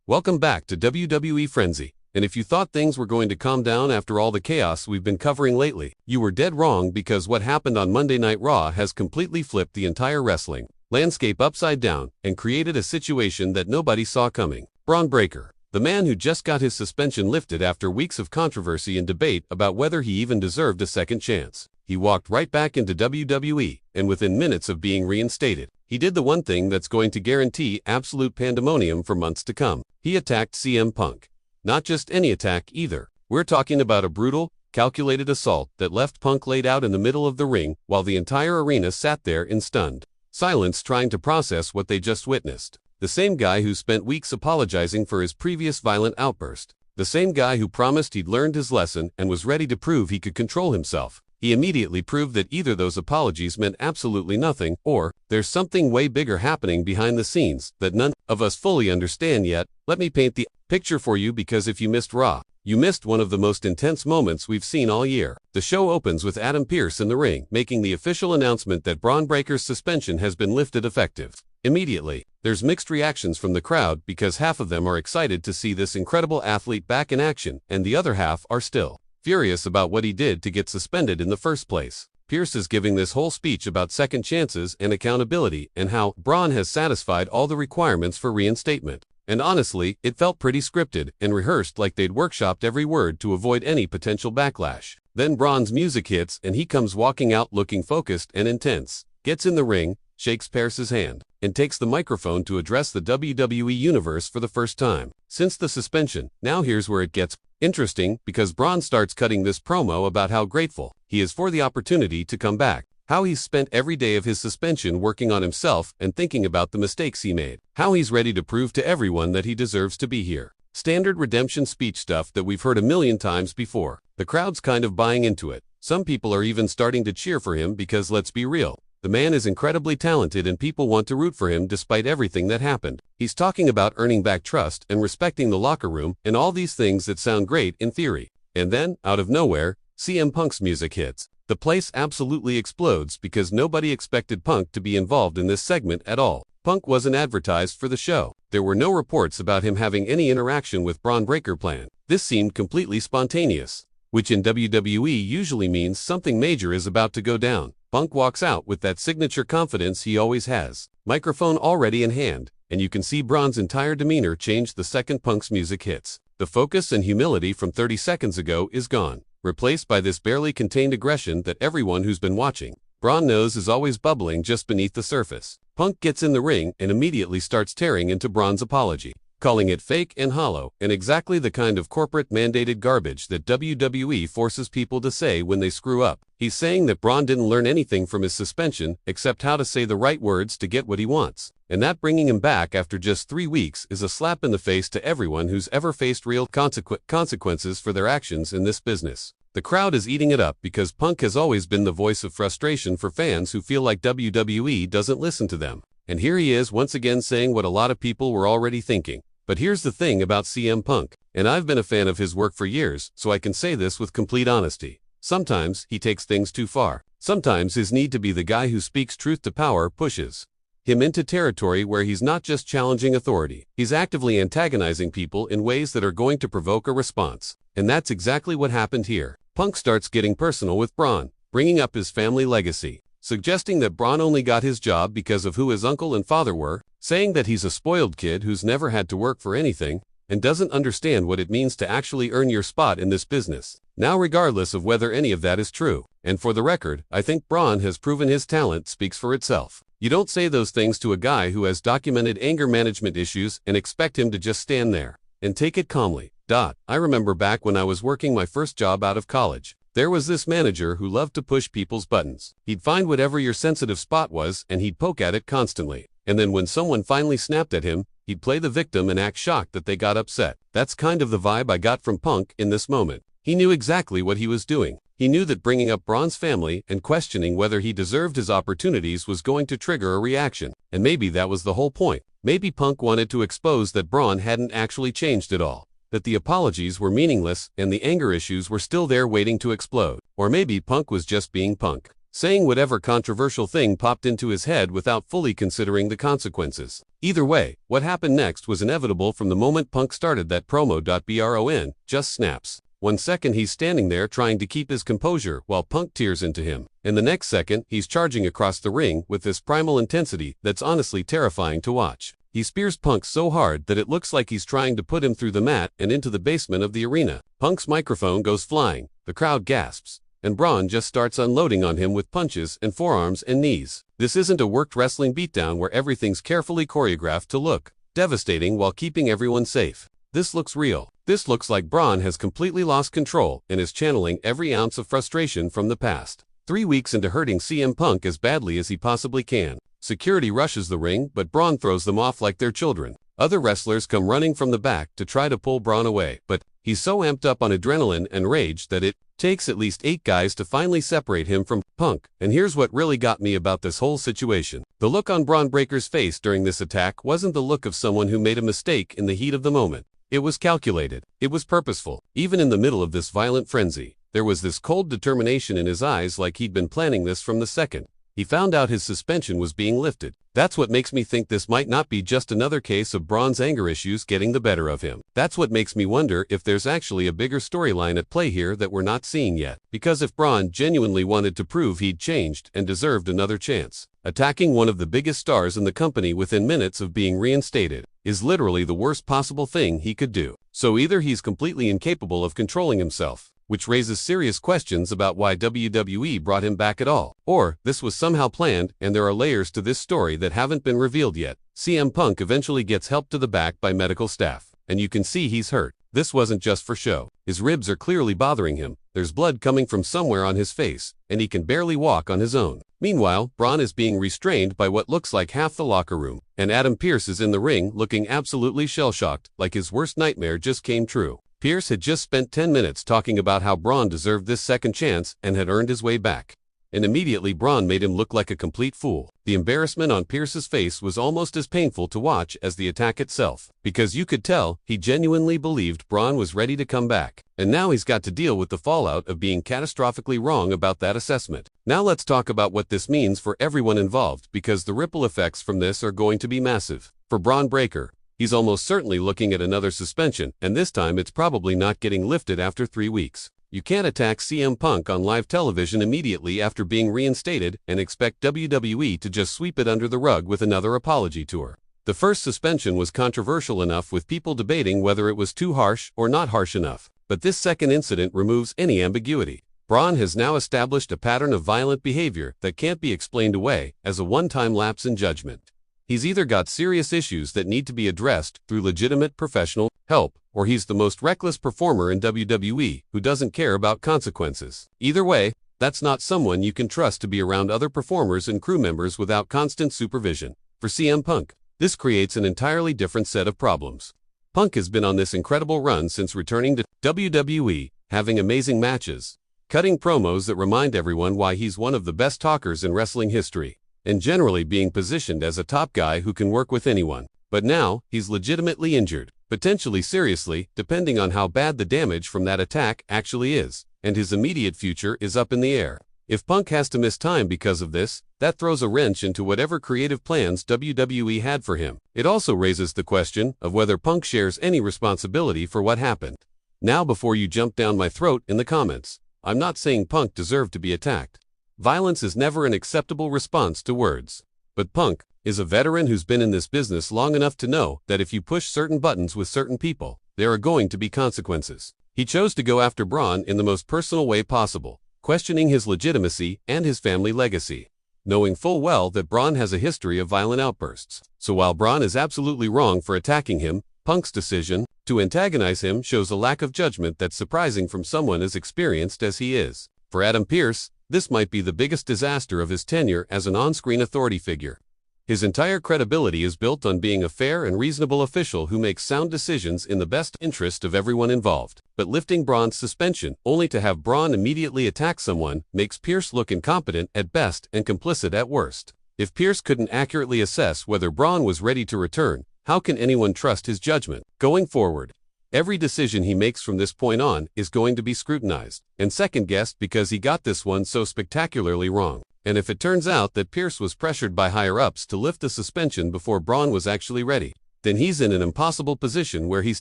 Welcome back to WWE Frenzy. And if you thought things were going to calm down after all the chaos we've been covering lately, you were dead wrong, because what happened on Monday Night Raw has completely flipped the entire wrestling landscape upside down and created a situation that nobody saw coming. Bron Breakker, the man who just got his suspension lifted after weeks of controversy and debate about whether he even deserved a second chance. He walked right back into WWE, and within minutes of being reinstated, he did the one thing that's going to guarantee absolute pandemonium for months to come. He attacked CM Punk. Not just any attack either. We're talking about a brutal, calculated assault that left Punk laid out in the middle of the ring while the entire arena sat there in stunned silence trying to process what they just witnessed. The same guy who spent weeks apologizing for his previous violent outburst. The same guy who promised he'd learned his lesson and was ready to prove he could control himself. He immediately proved that either those apologies meant absolutely nothing, or there's something way bigger happening behind the scenes that none of us fully understand yet. Let me paint the picture for you, because if you missed Raw, you missed one of the most intense moments we've seen all year. The show opens with Adam Pearce in the ring making the official announcement that Bron Breakker's suspension has been lifted effective. Immediately, there's mixed reactions from the crowd, because half of them are excited to see this incredible athlete back in action, and the other half are still furious about what he did to get suspended in the first place. Pearce is giving this whole speech about second chances and accountability and how Bron has satisfied all the requirements for reinstatement. And honestly, it felt pretty scripted and rehearsed, like they'd workshopped every word to avoid any potential backlash. Then Bron's music hits and he comes walking out looking focused and intense, gets in the ring, shakes Pearce's hand, and takes the microphone to address the WWE Universe for the first time since the suspension. Now here's where it gets interesting, because Bron starts cutting this promo about how grateful he is for the opportunity to come back, how he's spent every day of his suspension working on himself and thinking about the mistakes he made, how he's ready to prove to everyone that he deserves to be here. Standard redemption speech stuff that we've heard a million times before. The crowd's kind of buying into it. Some people are even starting to cheer for him, because let's be real, the man is incredibly talented and people want to root for him despite everything that happened. He's talking about earning back trust and respecting the locker room and all these things that sound great in theory. And then, out of nowhere, CM Punk's music hits. The place absolutely explodes, because nobody expected Punk to be involved in this segment at all. Punk wasn't advertised for the show. There were no reports about him having any interaction with Bron Breakker planned. This seemed completely spontaneous, which in WWE usually means something major is about to go down. Punk walks out with that signature confidence he always has, microphone already in hand, and you can see Bron's entire demeanor change the second Punk's music hits. The focus and humility from 30 seconds ago is gone, replaced by this barely contained aggression that everyone who's been watching Bron knows is always bubbling just beneath the surface. Punk gets in the ring and immediately starts tearing into Bron's apology, calling it fake and hollow, and exactly the kind of corporate-mandated garbage that WWE forces people to say when they screw up. He's saying that Bron didn't learn anything from his suspension except how to say the right words to get what he wants, and that bringing him back after just 3 weeks is a slap in the face to everyone who's ever faced real consequences for their actions in this business. The crowd is eating it up, because Punk has always been the voice of frustration for fans who feel like WWE doesn't listen to them. And here he is once again saying what a lot of people were already thinking. But here's the thing about CM Punk, and I've been a fan of his work for years, so I can say this with complete honesty. Sometimes he takes things too far. Sometimes his need to be the guy who speaks truth to power pushes him into territory where he's not just challenging authority, he's actively antagonizing people in ways that are going to provoke a response. And that's exactly what happened here. Punk starts getting personal with Bron, bringing up his family legacy, suggesting that Bron only got his job because of who his uncle and father were, saying that he's a spoiled kid who's never had to work for anything, and doesn't understand what it means to actually earn your spot in this business. Now, regardless of whether any of that is true, and for the record, I think Bron has proven his talent speaks for itself. You don't say those things to a guy who has documented anger management issues and expect him to just stand there and take it calmly. I remember back when I was working my first job out of college. There was this manager who loved to push people's buttons. He'd find whatever your sensitive spot was and he'd poke at it constantly. And then when someone finally snapped at him, he'd play the victim and act shocked that they got upset. That's kind of the vibe I got from Punk in this moment. He knew exactly what he was doing. He knew that bringing up Bron's family and questioning whether he deserved his opportunities was going to trigger a reaction. And maybe that was the whole point. Maybe Punk wanted to expose that Bron hadn't actually changed at all, that the apologies were meaningless and the anger issues were still there waiting to explode. Or maybe Punk was just being Punk. saying whatever controversial thing popped into his head without fully considering the consequences. Either way, what happened next was inevitable from the moment Punk started that promo. Bron just snaps. 1 second he's standing there trying to keep his composure while Punk tears into him, and the next second he's charging across the ring with this primal intensity that's honestly terrifying to watch. He spears Punk so hard that it looks like he's trying to put him through the mat and into the basement of the arena. Punk's microphone goes flying, the crowd gasps, and Bron just starts unloading on him with punches and forearms and knees. This isn't a worked wrestling beatdown where everything's carefully choreographed to look devastating while keeping everyone safe. This looks real. This looks like Bron has completely lost control and is channeling every ounce of frustration from the past. 3 weeks into hurting CM Punk as badly as he possibly can. Security rushes the ring, but Bron throws them off like they're children. Other wrestlers come running from the back to try to pull Bron away, but he's so amped up on adrenaline and rage that it takes at least 8 guys to finally separate him from Punk. And here's what really got me about this whole situation. The look on Bron Breakker's face during this attack wasn't the look of someone who made a mistake in the heat of the moment. It was calculated. It was purposeful. Even in the middle of this violent frenzy, there was this cold determination in his eyes, like he'd been planning this from the second he found out his suspension was being lifted. That's what makes me think this might not be just another case of Bron's anger issues getting the better of him. That's what makes me wonder if there's actually a bigger storyline at play here that we're not seeing yet. Because if Bron genuinely wanted to prove he'd changed and deserved another chance, attacking one of the biggest stars in the company within minutes of being reinstated is literally the worst possible thing he could do. So either he's completely incapable of controlling himself, which raises serious questions about why WWE brought him back at all, or this was somehow planned and there are layers to this story that haven't been revealed yet. CM Punk eventually gets helped to the back by medical staff, and you can see he's hurt. This wasn't just for show. His ribs are clearly bothering him, there's blood coming from somewhere on his face, and he can barely walk on his own. Meanwhile, Bron is being restrained by what looks like half the locker room, and Adam Pearce is in the ring looking absolutely shell-shocked, like his worst nightmare just came true. Pearce had just spent 10 minutes talking about how Bron deserved this second chance and had earned his way back. And immediately Bron made him look like a complete fool. The embarrassment on Pearce's face was almost as painful to watch as the attack itself, because you could tell he genuinely believed Bron was ready to come back. And now he's got to deal with the fallout of being catastrophically wrong about that assessment. Now let's talk about what this means for everyone involved, because the ripple effects from this are going to be massive. For Bron Breakker, he's almost certainly looking at another suspension, and this time it's probably not getting lifted after 3 weeks. You can't attack CM Punk on live television immediately after being reinstated and expect WWE to just sweep it under the rug with another apology tour. The first suspension was controversial enough with people debating whether it was too harsh or not harsh enough, but this second incident removes any ambiguity. Bron has now established a pattern of violent behavior that can't be explained away as a one-time lapse in judgment. He's either got serious issues that need to be addressed through legitimate professional help, or he's the most reckless performer in WWE who doesn't care about consequences. Either way, that's not someone you can trust to be around other performers and crew members without constant supervision. For CM Punk, this creates an entirely different set of problems. Punk has been on this incredible run since returning to WWE, having amazing matches, cutting promos that remind everyone why he's one of the best talkers in wrestling history, and generally being positioned as a top guy who can work with anyone. But now, he's legitimately injured, potentially seriously, depending on how bad the damage from that attack actually is, and his immediate future is up in the air. If Punk has to miss time because of this, that throws a wrench into whatever creative plans WWE had for him. It also raises the question of whether Punk shares any responsibility for what happened. Now, before you jump down my throat in the comments, I'm not saying Punk deserved to be attacked. Violence is never an acceptable response to words. But Punk is a veteran who's been in this business long enough to know that if you push certain buttons with certain people, there are going to be consequences. He chose to go after Bron in the most personal way possible, questioning his legitimacy and his family legacy, knowing full well that Bron has a history of violent outbursts. So while Bron is absolutely wrong for attacking him, Punk's decision to antagonize him shows a lack of judgment that's surprising from someone as experienced as he is. For Adam Pearce, this might be the biggest disaster of his tenure as an on-screen authority figure. His entire credibility is built on being a fair and reasonable official who makes sound decisions in the best interest of everyone involved. But lifting Bron's suspension, only to have Bron immediately attack someone, makes Pearce look incompetent at best and complicit at worst. If Pearce couldn't accurately assess whether Bron was ready to return, how can anyone trust his judgment? Going forward, Every decision he makes from this point on is going to be scrutinized and second-guessed because he got this one so spectacularly wrong. And if it turns out that Pierce was pressured by higher-ups to lift the suspension before Bron was actually ready, then he's in an impossible position where he's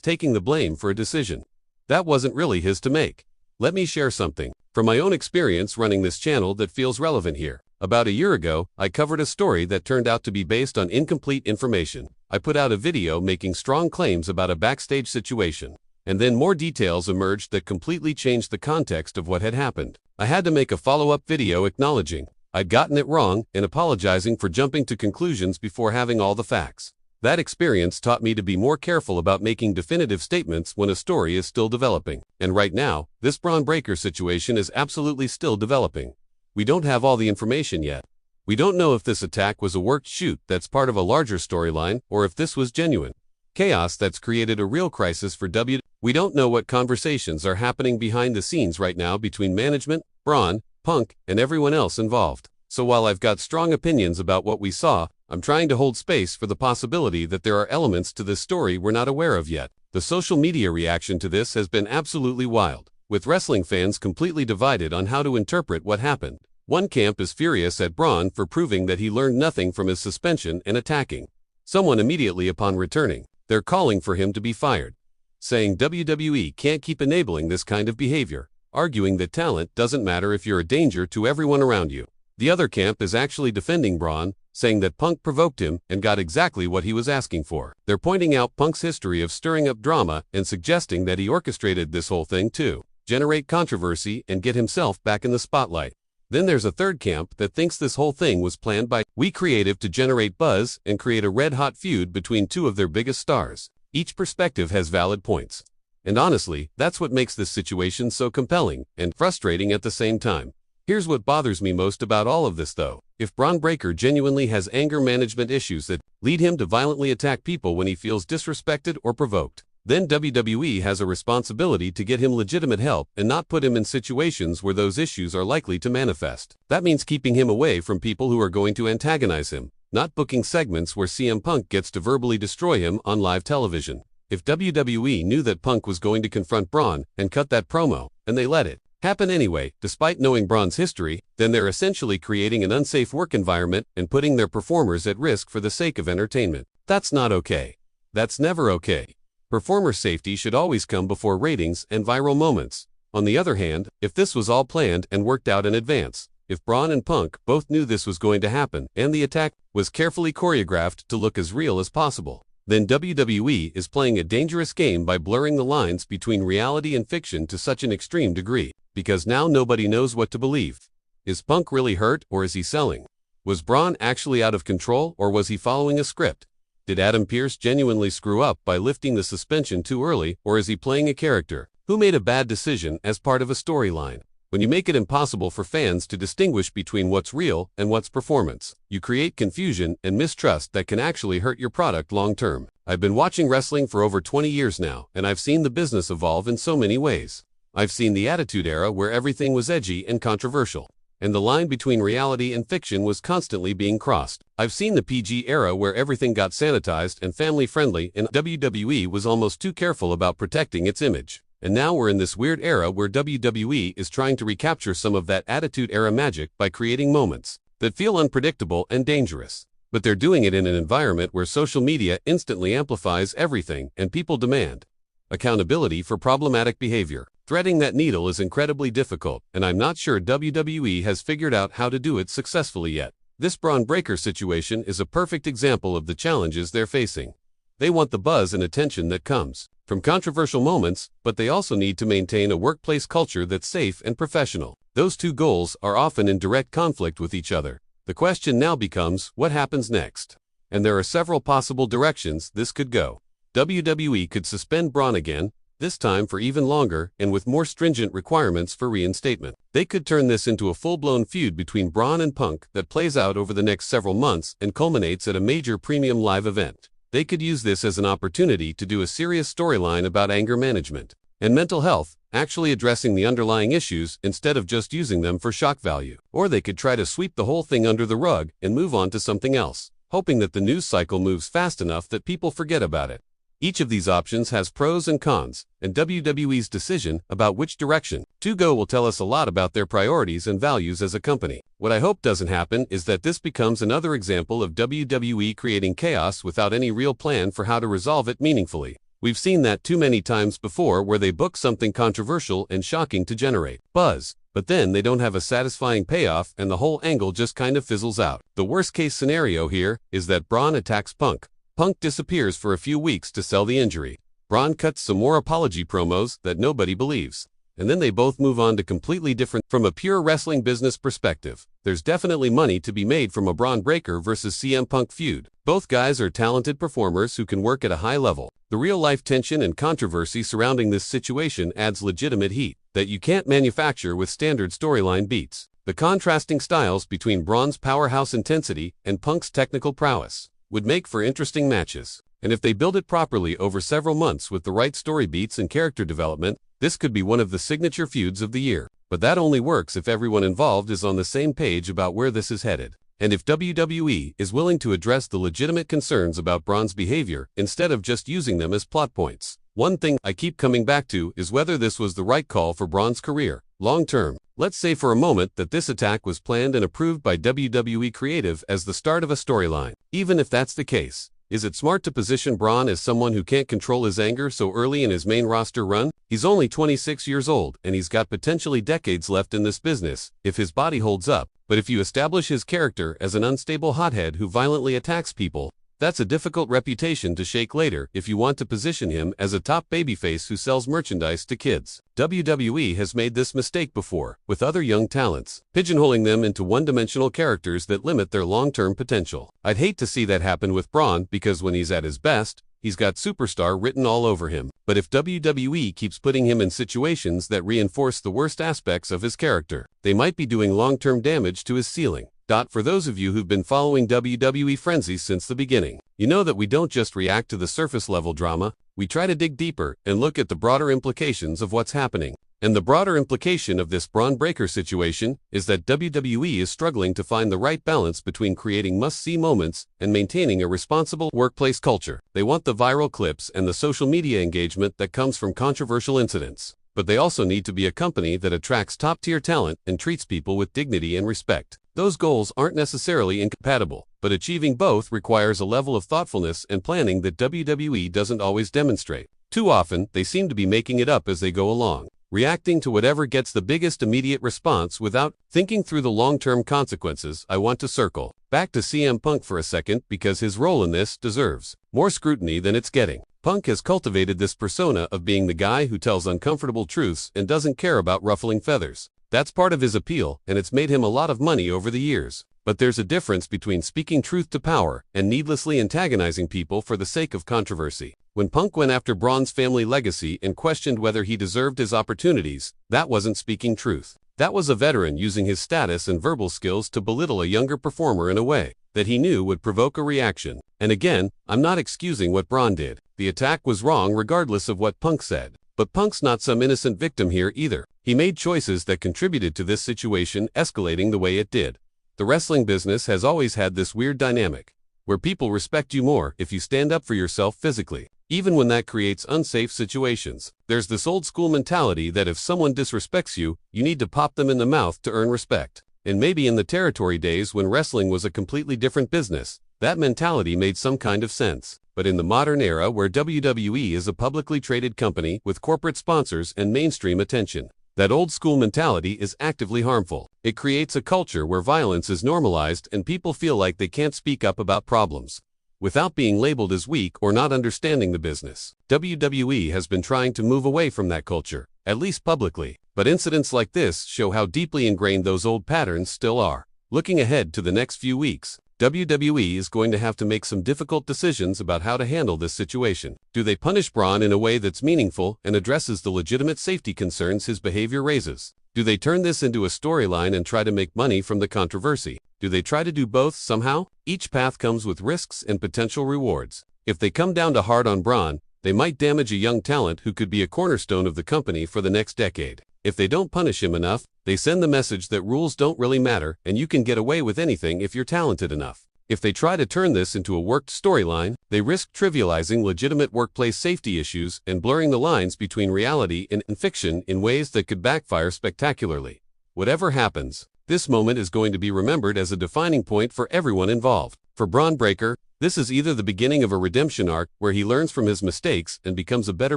taking the blame for a decision that wasn't really his to make. Let me share something from my own experience running this channel that feels relevant here. About a year ago, I covered a story that turned out to be based on incomplete information. I put out a video making strong claims about a backstage situation, and then more details emerged that completely changed the context of what had happened. I had to make a follow-up video acknowledging I'd gotten it wrong and apologizing for jumping to conclusions before having all the facts. That experience taught me to be more careful about making definitive statements when a story is still developing. And right now, this Bron Breakker situation is absolutely still developing. We don't have all the information yet. We don't know if this attack was a worked shoot that's part of a larger storyline or if this was genuine chaos that's created a real crisis for WWE. We don't know what conversations are happening behind the scenes right now between management, Bron, Punk, and everyone else involved. So while I've got strong opinions about what we saw, I'm trying to hold space for the possibility that there are elements to this story we're not aware of yet. The social media reaction to this has been absolutely wild, with wrestling fans completely divided on how to interpret what happened. One camp is furious at Bron for proving that he learned nothing from his suspension and attacking someone immediately upon returning. They're calling for him to be fired, saying WWE can't keep enabling this kind of behavior, arguing that talent doesn't matter if you're a danger to everyone around you. The other camp is actually defending Bron, saying that Punk provoked him and got exactly what he was asking for. They're pointing out Punk's history of stirring up drama and suggesting that he orchestrated this whole thing to generate controversy and get himself back in the spotlight. Then there's a third camp that thinks this whole thing was planned by We Creative to generate buzz and create a red-hot feud between two of their biggest stars. Each perspective has valid points. And honestly, that's what makes this situation so compelling and frustrating at the same time. Here's what bothers me most about all of this though. If Bron Breakker genuinely has anger management issues that lead him to violently attack people when he feels disrespected or provoked, then WWE has a responsibility to get him legitimate help and not put him in situations where those issues are likely to manifest. That means keeping him away from people who are going to antagonize him, not booking segments where CM Punk gets to verbally destroy him on live television. If WWE knew that Punk was going to confront Bron and cut that promo, and they let it happen anyway, despite knowing Bron's history, then they're essentially creating an unsafe work environment and putting their performers at risk for the sake of entertainment. That's not okay. That's never okay. Performer safety should always come before ratings and viral moments. On the other hand, if this was all planned and worked out in advance, if Bron and Punk both knew this was going to happen and the attack was carefully choreographed to look as real as possible, then WWE is playing a dangerous game by blurring the lines between reality and fiction to such an extreme degree. Because now nobody knows what to believe. Is Punk really hurt or is he selling? Was Bron actually out of control or was he following a script? Did Adam Pearce genuinely screw up by lifting the suspension too early or is he playing a character who made a bad decision as part of a storyline? When you make it impossible for fans to distinguish between what's real and what's performance, you create confusion and mistrust that can actually hurt your product long term. I've been watching wrestling for over 20 years now and I've seen the business evolve in so many ways. I've seen the Attitude Era where everything was edgy and controversial, and the line between reality and fiction was constantly being crossed. I've seen the PG era where everything got sanitized and family-friendly and WWE was almost too careful about protecting its image. And now we're in this weird era where WWE is trying to recapture some of that Attitude Era magic by creating moments that feel unpredictable and dangerous. But they're doing it in an environment where social media instantly amplifies everything and people demand accountability for problematic behavior. Threading that needle is incredibly difficult, and I'm not sure WWE has figured out how to do it successfully yet. This Bron Breakker situation is a perfect example of the challenges they're facing. They want the buzz and attention that comes from controversial moments, but they also need to maintain a workplace culture that's safe and professional. Those two goals are often in direct conflict with each other. The question now becomes, what happens next? And there are several possible directions this could go. WWE could suspend Bron again, this time for even longer and with more stringent requirements for reinstatement. They could turn this into a full-blown feud between Bron and Punk that plays out over the next several months and culminates at a major premium live event. They could use this as an opportunity to do a serious storyline about anger management and mental health, actually addressing the underlying issues instead of just using them for shock value. Or they could try to sweep the whole thing under the rug and move on to something else, hoping that the news cycle moves fast enough that people forget about it. Each of these options has pros and cons, and WWE's decision about which direction to go will tell us a lot about their priorities and values as a company. What I hope doesn't happen is that this becomes another example of WWE creating chaos without any real plan for how to resolve it meaningfully. We've seen that too many times before, where they book something controversial and shocking to generate buzz, but then they don't have a satisfying payoff and the whole angle just kind of fizzles out. The worst case scenario here is that Bron attacks Punk. Punk disappears for a few weeks to sell the injury. Bron cuts some more apology promos that nobody believes. And then they both move on to completely different. From a pure wrestling business perspective, there's definitely money to be made from a Bron Breakker versus CM Punk feud. Both guys are talented performers who can work at a high level. The real-life tension and controversy surrounding this situation adds legitimate heat that you can't manufacture with standard storyline beats. The contrasting styles between Bron's powerhouse intensity and Punk's technical prowess would make for interesting matches. And if they build it properly over several months with the right story beats and character development, this could be one of the signature feuds of the year. But that only works if everyone involved is on the same page about where this is headed. And if WWE is willing to address the legitimate concerns about Bron's behavior instead of just using them as plot points. One thing I keep coming back to is whether this was the right call for Bron's career, long term. Let's say for a moment that this attack was planned and approved by WWE Creative as the start of a storyline. Even if that's the case, is it smart to position Bron as someone who can't control his anger so early in his main roster run? He's only 26 years old and he's got potentially decades left in this business, if his body holds up. But if you establish his character as an unstable hothead who violently attacks people, that's a difficult reputation to shake later if you want to position him as a top babyface who sells merchandise to kids. WWE has made this mistake before, with other young talents, pigeonholing them into one-dimensional characters that limit their long-term potential. I'd hate to see that happen with Bron because when he's at his best, he's got superstar written all over him. But if WWE keeps putting him in situations that reinforce the worst aspects of his character, they might be doing long-term damage to his ceiling. For those of you who've been following WWE Frenzy since the beginning, you know that we don't just react to the surface-level drama, we try to dig deeper and look at the broader implications of what's happening. And the broader implication of this Bron Breakker situation is that WWE is struggling to find the right balance between creating must-see moments and maintaining a responsible workplace culture. They want the viral clips and the social media engagement that comes from controversial incidents. But they also need to be a company that attracts top-tier talent and treats people with dignity and respect. Those goals aren't necessarily incompatible, but achieving both requires a level of thoughtfulness and planning that WWE doesn't always demonstrate. Too often, they seem to be making it up as they go along, reacting to whatever gets the biggest immediate response without thinking through the long-term consequences. I want to circle back to CM Punk for a second because his role in this deserves more scrutiny than it's getting. Punk has cultivated this persona of being the guy who tells uncomfortable truths and doesn't care about ruffling feathers. That's part of his appeal, and it's made him a lot of money over the years. But there's a difference between speaking truth to power and needlessly antagonizing people for the sake of controversy. When Punk went after Bron's family legacy and questioned whether he deserved his opportunities, that wasn't speaking truth. That was a veteran using his status and verbal skills to belittle a younger performer in a way that he knew would provoke a reaction. And again, I'm not excusing what Bron did. The attack was wrong regardless of what Punk said. But Punk's not some innocent victim here either. He made choices that contributed to this situation escalating the way it did. The wrestling business has always had this weird dynamic, where people respect you more if you stand up for yourself physically, even when that creates unsafe situations. There's this old school mentality that if someone disrespects you, you need to pop them in the mouth to earn respect. And maybe in the territory days when wrestling was a completely different business, that mentality made some kind of sense. But in the modern era where WWE is a publicly traded company with corporate sponsors and mainstream attention, that old school mentality is actively harmful. It creates a culture where violence is normalized and people feel like they can't speak up about problems without being labeled as weak or not understanding the business. WWE has been trying to move away from that culture, at least publicly, but incidents like this show how deeply ingrained those old patterns still are. Looking ahead to the next few weeks, WWE is going to have to make some difficult decisions about how to handle this situation. Do they punish Bron in a way that's meaningful and addresses the legitimate safety concerns his behavior raises? Do they turn this into a storyline and try to make money from the controversy? Do they try to do both somehow? Each path comes with risks and potential rewards. If they come down to hard on Bron, they might damage a young talent who could be a cornerstone of the company for the next decade. If they don't punish him enough, they send the message that rules don't really matter and you can get away with anything if you're talented enough. If they try to turn this into a worked storyline, they risk trivializing legitimate workplace safety issues and blurring the lines between reality and fiction in ways that could backfire spectacularly. Whatever happens, this moment is going to be remembered as a defining point for everyone involved. For Bron Breakker, this is either the beginning of a redemption arc where he learns from his mistakes and becomes a better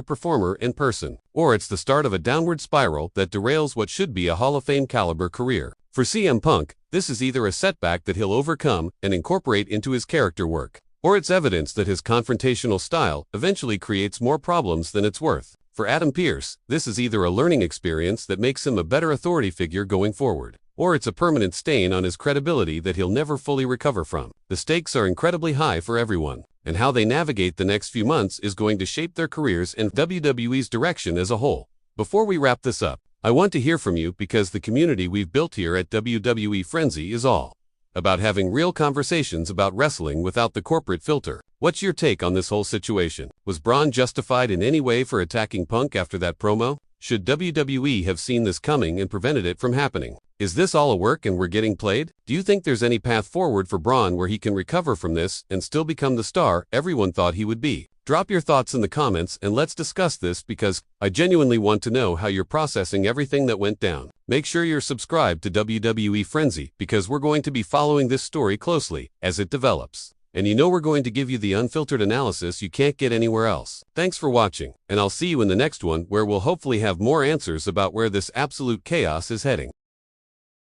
performer and person, or it's the start of a downward spiral that derails what should be a Hall of Fame caliber career. For CM Punk, this is either a setback that he'll overcome and incorporate into his character work, or it's evidence that his confrontational style eventually creates more problems than it's worth. For Adam Pearce, this is either a learning experience that makes him a better authority figure going forward, or it's a permanent stain on his credibility that he'll never fully recover from. The stakes are incredibly high for everyone, and how they navigate the next few months is going to shape their careers and WWE's direction as a whole. Before we wrap this up, I want to hear from you because the community we've built here at WWE Frenzy is all about having real conversations about wrestling without the corporate filter. What's your take on this whole situation? Was Bron justified in any way for attacking Punk after that promo? Should WWE have seen this coming and prevented it from happening? Is this all a work and we're getting played? Do you think there's any path forward for Bron where he can recover from this and still become the star everyone thought he would be? Drop your thoughts in the comments and let's discuss this because I genuinely want to know how you're processing everything that went down. Make sure you're subscribed to WWE Frenzy because we're going to be following this story closely as it develops. And you know we're going to give you the unfiltered analysis you can't get anywhere else. Thanks for watching, and I'll see you in the next one where we'll hopefully have more answers about where this absolute chaos is heading.